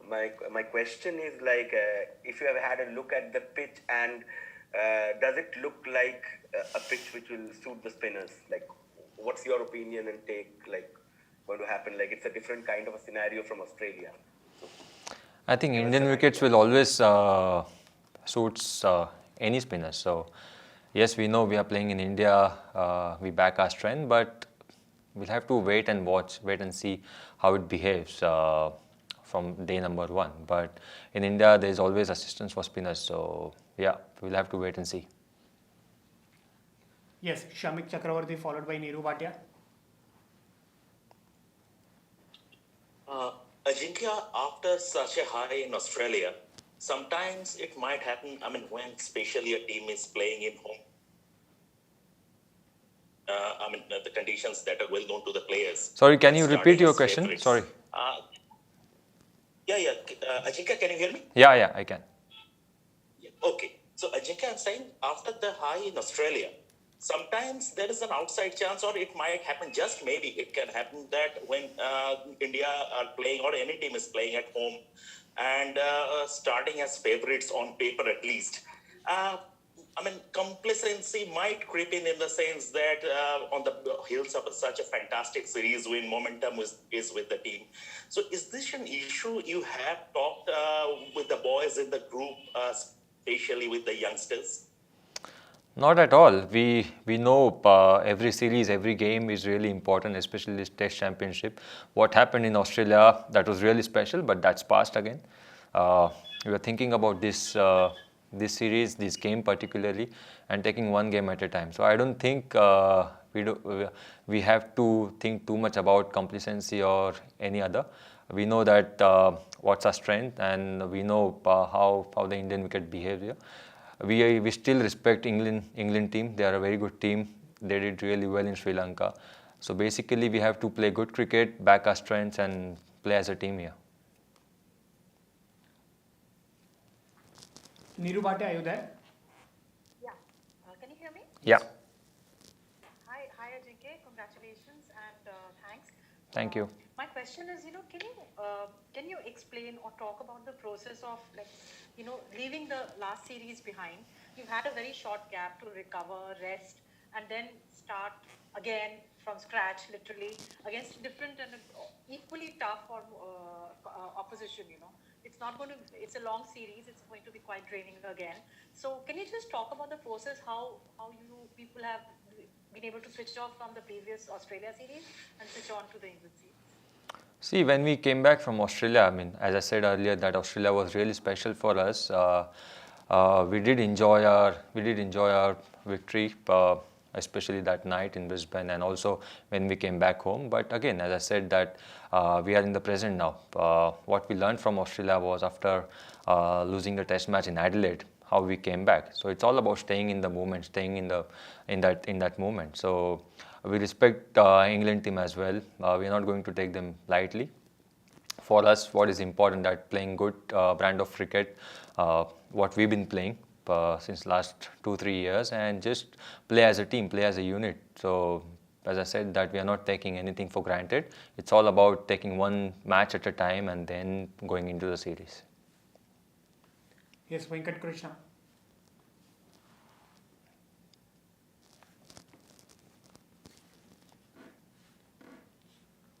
my question is like, if you have had a look at the pitch, and does it look like a pitch which will suit the spinners? Like, what's your opinion and take, like, going to happen? Like, it's a different kind of a scenario from Australia. So I think give us Indian an wickets idea. will always suits any spinner. So yes, we know we are playing in India. We back our strength, but we'll have to wait and watch, wait and see how it behaves from day number one. But in India, there is always assistance for spinners. So yeah, we'll have to wait and see. Yes, Shamik Chakravarti followed by Neeru Bhatia. Ajinkya, after such a high in Australia, sometimes it might happen, I mean, when especially a team is playing in home, the conditions that are well known to the players. Sorry, can you starting repeat your as question? favorites. Sorry. Yeah. Ajinkya, can you hear me? Yeah, I can. Yeah. Okay. So, Ajinkya, I'm saying after the high in Australia, sometimes there is an outside chance, or it might happen, just maybe it can happen that when India are playing or any team is playing at home and starting as favorites on paper at least, complacency might creep in the sense that on the heels of such a fantastic series win, momentum is with the team. So is this an issue you have talked with the boys in the group, especially with the youngsters? Not at all. We know every series, every game is really important, especially this Test Championship. What happened in Australia, that was really special, but that's past again. We were thinking about this series, this game particularly, and taking one game at a time. So I don't think we have to think too much about complacency or any other. We know that what's our strength, and we know how the Indian wicket behaves here. We still respect England team. They are a very good team. They did really well in Sri Lanka. So basically, we have to play good cricket, back our strengths, and play as a team here. Neeru Bhatia, are you there? Yeah. Can you hear me? Yeah. Hi, Ajinkya. Congratulations and thanks. Thank you. My question is, can you explain or talk about the process of leaving the last series behind? You've had a very short gap to recover, rest, and then start again from scratch, literally, against different and equally tough or opposition. It's not going to. It's a long series. It's going to be quite draining again. So, can you just talk about the process? How you people have been able to switch off from the previous Australia series and switch on to the England series? See, when we came back from Australia, as I said earlier, that Australia was really special for us. We did enjoy our victory, especially that night in Brisbane, and also when we came back home. But again, as I said, that we are in the present now. What we learned from Australia was after losing the Test match in Adelaide, how we came back. So it's all about staying in the moment, staying in that moment. So we respect England team as well. We are not going to take them lightly. For us, what is important that playing good brand of cricket, what we've been playing since last 2-3 years, and just play as a team, play as a unit. So as I said, that we are not taking anything for granted. It's all about taking one match at a time and then going into the series. Yes, Venkat Krishna.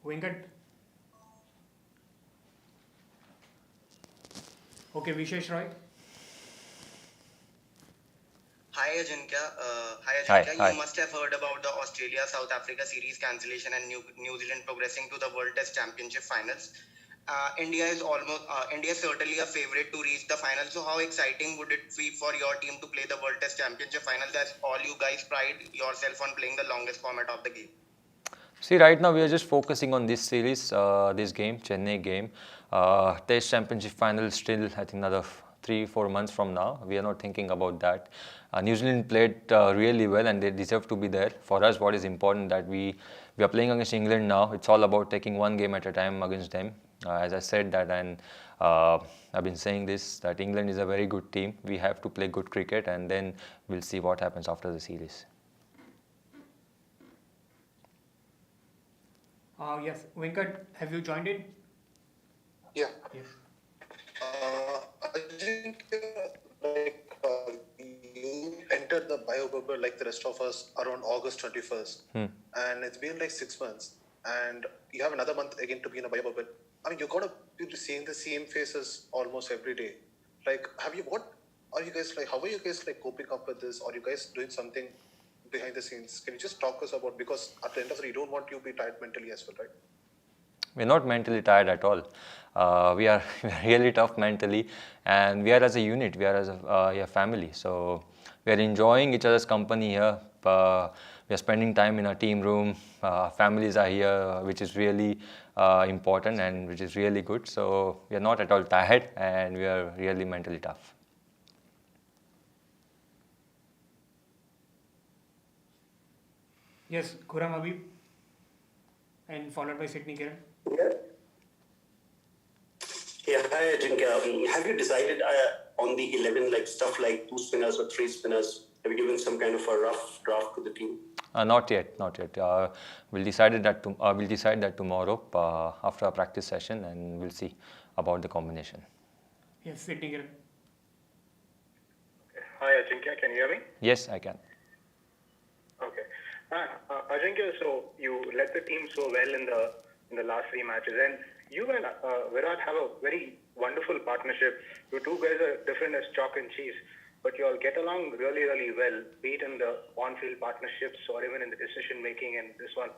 Venkat. Okay, Vishesh Roy. Hi Ajinkya. Hi. You must have heard about the Australia-South Africa series cancellation and New Zealand progressing to the World Test Championship finals. India is certainly a favorite to reach the final. So how exciting would it be for your team to play the World Test Championship finals, as all you guys pride yourself on playing the longest format of the game? See, right now we are just focusing on this series, this game, Chennai game. Test Championship final still, I think, another 3-4 months from now. We are not thinking about that. New Zealand played really well, and they deserve to be there. For us, what is important that we are playing against England now. It's all about taking one game at a time against them. As I said that, and I've been saying this, that England is a very good team. We have to play good cricket, and then we'll see what happens after the series. Yes, Venkat, have you joined in? Yeah. Yes. remember, like the rest of us, around August 21st. And it's been like 6 months. And you have another month again to be in a bubble. I mean, you're going to be seeing the same faces almost every day. Like, what are you guys like? How are you guys like coping up with this? Are you guys doing something behind the scenes? Can you just talk us about, because at the end of the day, you don't want you to be tired mentally as well, right? We're not mentally tired at all. We are really tough mentally, and we are as a unit, we are as a family. So we are enjoying each other's company here. We are spending time in our team room. Families are here, which is really important and which is really good. So we are not at all tired, and we are really mentally tough. Yes, Khurram Habib, and followed by Sydney Kiran. Yeah, hi Ajinkya. Have you decided on the 11, like stuff like 2 spinners or 3 spinners? Have you given some kind of a rough draft to the team? Not yet. We'll decide that tomorrow after our practice session, and we'll see about the combination. Yes, Sydney Kiran. Hi Ajinkya, can you hear me? Yes, I can. Okay. Ajinkya, so you led the team so well in the last 3 matches, and you and Virat have a very wonderful partnership. You two guys are different as chalk and cheese, but you all get along really, really well, be it in the on-field partnerships or even in the decision-making and this one.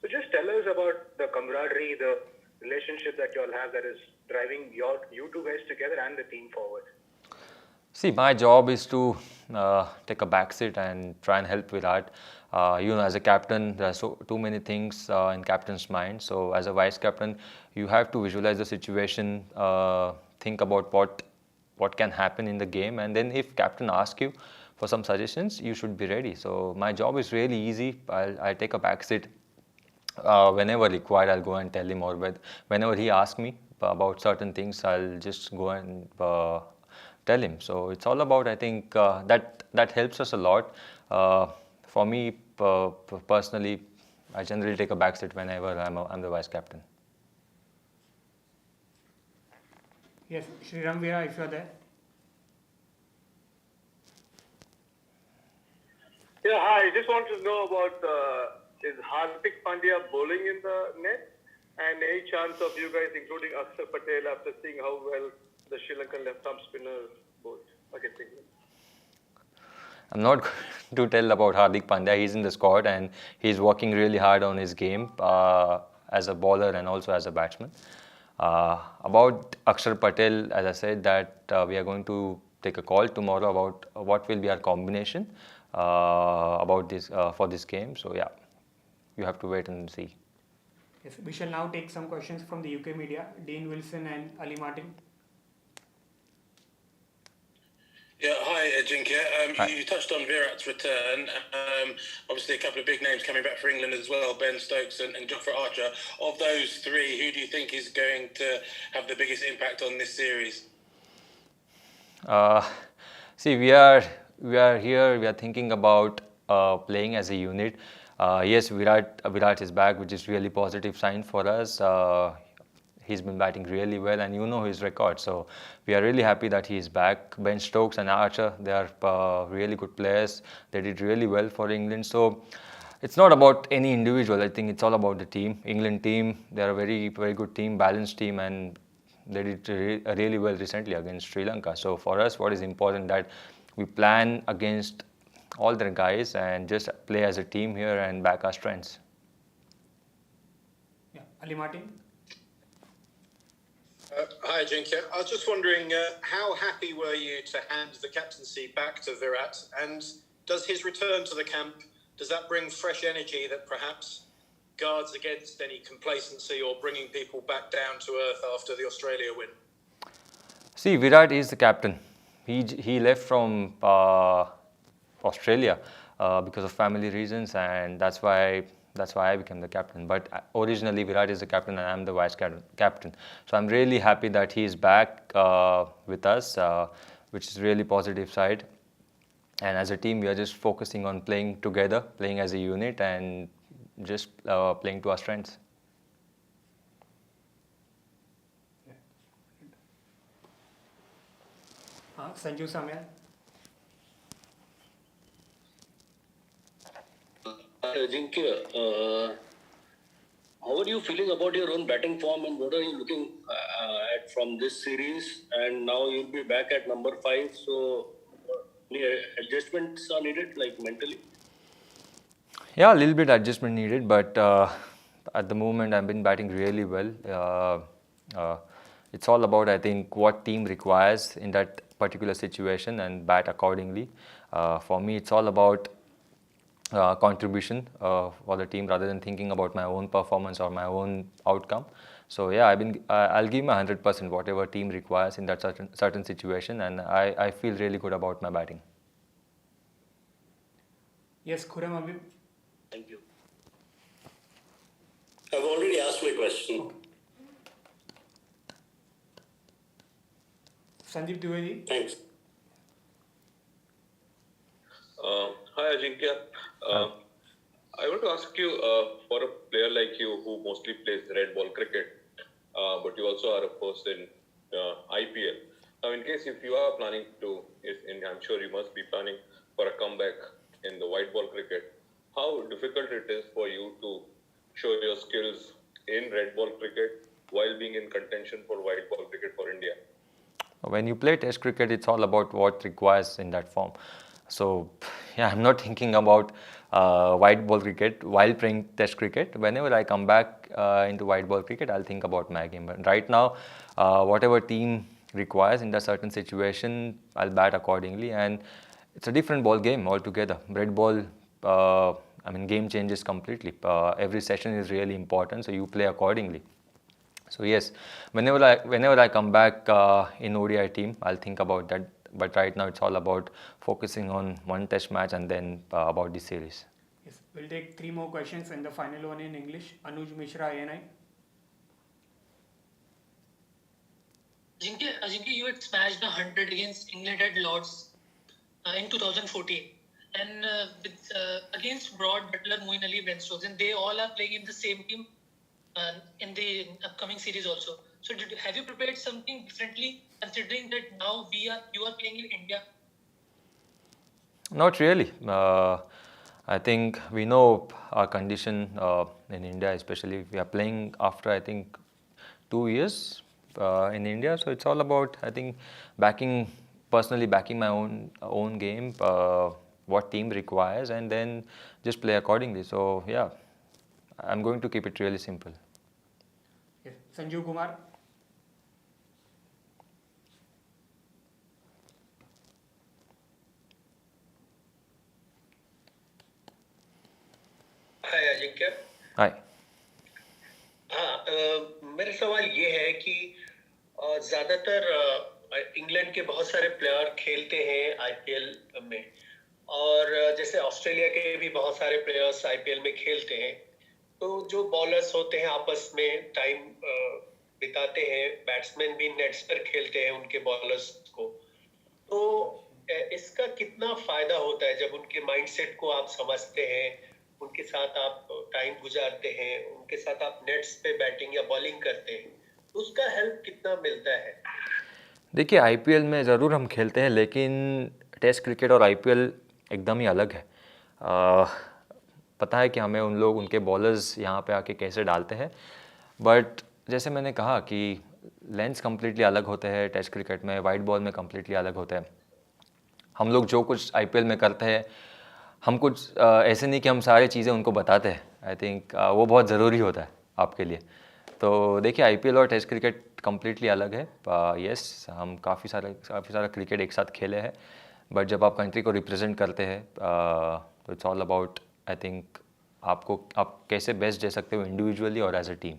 So just tell us about the camaraderie, the relationship that you all have that is driving you two guys together and the team forward. See, my job is to take a back seat and try and help Virat. As a captain, there are too many things in captain's mind. So as a vice captain, you have to visualize the situation, think about what can happen in the game, and then if captain asks you for some suggestions, you should be ready. So my job is really easy. I'll take a back seat. Whenever required, I'll go and tell him, or whenever he asks me about certain things, I'll just go and tell him. So it's all about, I think, that helps us a lot. For me personally, I generally take a back seat whenever I'm the vice captain. Yes, Sriram Veera, if you are there. Yeah, hi. I just want to know about is Hardik Pandya bowling in the net, and any chance of you guys including Akshar Patel after seeing how well the Sri Lankan left-arm spinner bowled against England? I'm not going to tell about Hardik Pandya. He's in the squad and he's working really hard on his game as a bowler and also as a batsman. About Akshar Patel, as I said, that we are going to take a call tomorrow about what will be our combination about this for this game. So yeah, you have to wait and see. Yes, we shall now take some questions from the UK media, Dean Wilson and Ali Martin. Yeah, hi Ajinkya. Hi. You touched on Virat's return. Obviously, a couple of big names coming back for England as well, Ben Stokes and Jofra Archer. Of those three, who do you think is going to have the biggest impact on this series? See, we are here. We are thinking about playing as a unit. Yes, Virat is back, which is really positive sign for us. He's been batting really well, and you know his record. So we are really happy that he is back. Ben Stokes and Archer, they are really good players. They did really well for England. So it's not about any individual. I think it's all about the team. England team, they're a very, very good team, balanced team, and they did really well recently against Sri Lanka. So for us, what is important that we plan against all their guys and just play as a team here and back our strengths. Yeah, Ali Martin. Hi Ajinkya. I was just wondering, how happy were you to hand the captaincy back to Virat, and does his return to the camp, does that bring fresh energy that perhaps guards against any complacency or bringing people back down to earth after the Australia win? See, Virat is the captain. He left from Australia because of family reasons, and that's why I became the captain. But originally Virat is the captain and I'm the vice captain. So I'm really happy that he is back with us, which is really positive side. And as a team, we are just focusing on playing together, playing as a unit, and just playing to our strengths. Sanju Samyal. Ajinkya. How are you feeling about your own batting form, and what are you looking at from this series? And now you'll be back at number 5. So, any adjustments are needed, like mentally? Yeah, a little bit adjustment needed, but at the moment I've been batting really well. It's all about, I think, what team requires in that particular situation and bat accordingly. For me, it's all about contribution for the team rather than thinking about my own performance or my own outcome. So yeah, I'll give my 100% whatever team requires in that certain situation, and I feel really good about my batting. Yes, Khurram Habib. Thank you. I've already asked my question. Sandeep Dwivedi. Thanks. Hi Ajinkya. I want to ask you, for a player like you who mostly plays red ball cricket, but you also are, of course, in IPL. Now, in case if you are planning to, and I'm sure you must be planning for a comeback in the white ball cricket, how difficult it is for you to show your skills in red ball cricket while being in contention for white ball cricket for India? When you play Test cricket, it's all about what requires in that form. So, yeah, I'm not thinking about white ball cricket while playing Test cricket. Whenever I come back into white ball cricket, I'll think about my game. But right now, whatever team requires in that certain situation, I'll bat accordingly. And it's a different ball game altogether. Red ball, game changes completely. Every session is really important, so you play accordingly. So yes, whenever I come back in ODI team, I'll think about that. But right now, it's all about focusing on one Test match and then about the series. Yes, we'll take 3 more questions, and the final one in English. Anuj Mishra, ANI. Ajinkya, you had smashed 100 against England at Lords in 2014, and against Broad, Butler, Moeen Ali, Ben Stokes, and they all are playing in the same team in the upcoming series also. So have you prepared something differently, considering that now you are playing in India? Not really. I think we know our condition in India, especially we are playing after, I think, 2 years in India. So it's all about, I think, personally backing my own game, what team requires, and then just play accordingly. So yeah, I'm going to keep it really simple. Yes, Sanju Kumar. हाय अजिंक्य। हाय। मेरा सवाल ये है कि ज़्यादातर England के बहुत सारे player खेलते हैं आईपीएल में, और जैसे ऑस्ट्रेलिया के भी बहुत सारे प्लेयर्स आईपीएल में खेलते हैं, तो जो बॉलर्स होते हैं आपस में टाइम बिताते हैं, बैट्समैन भी नेट्स पर खेलते हैं उनके बॉलर्स को, तो इसका कितना फायदा होता है जब उनके माइंडसेट को आप समझते हैं, उनके साथ आप टाइम गुजारते हैं, उनके साथ आप नेट्स पे बैटिंग या बॉलिंग करते हैं, तो उसका हेल्प कितना मिलता है? देखिए, आईपीएल में ज़रूर हम खेलते हैं, लेकिन टेस्ट क्रिकेट और आईपीएल एकदम ही अलग है। पता है कि हमें उनके बॉलर्स यहाँ पे आके कैसे डालते हैं, बट जैसे मैंने कहा कि लेंस कम्प्लीटली अलग होते हैं टेस्ट क्रिकेट में, वाइट बॉल में कम्प्लीटली अलग होते हैं। हम लोग जो कुछ आईपीएल में करते हैं, हम कुछ ऐसे नहीं कि हम सारी चीज़ें उनको बताते हैं। आई थिंक वो बहुत ज़रूरी होता है आपके लिए। तो देखिए, आईपीएल और टेस्ट क्रिकेट कम्प्लीटली अलग है। यस, हम काफ़ी सारा क्रिकेट एक साथ खेले हैं, बट जब आप कंट्री को रिप्रेजेंट करते हैं तो it's all about, I think, आप कैसे बेस्ट दे सकते हो इंडिविजुअली और एज अ टीम।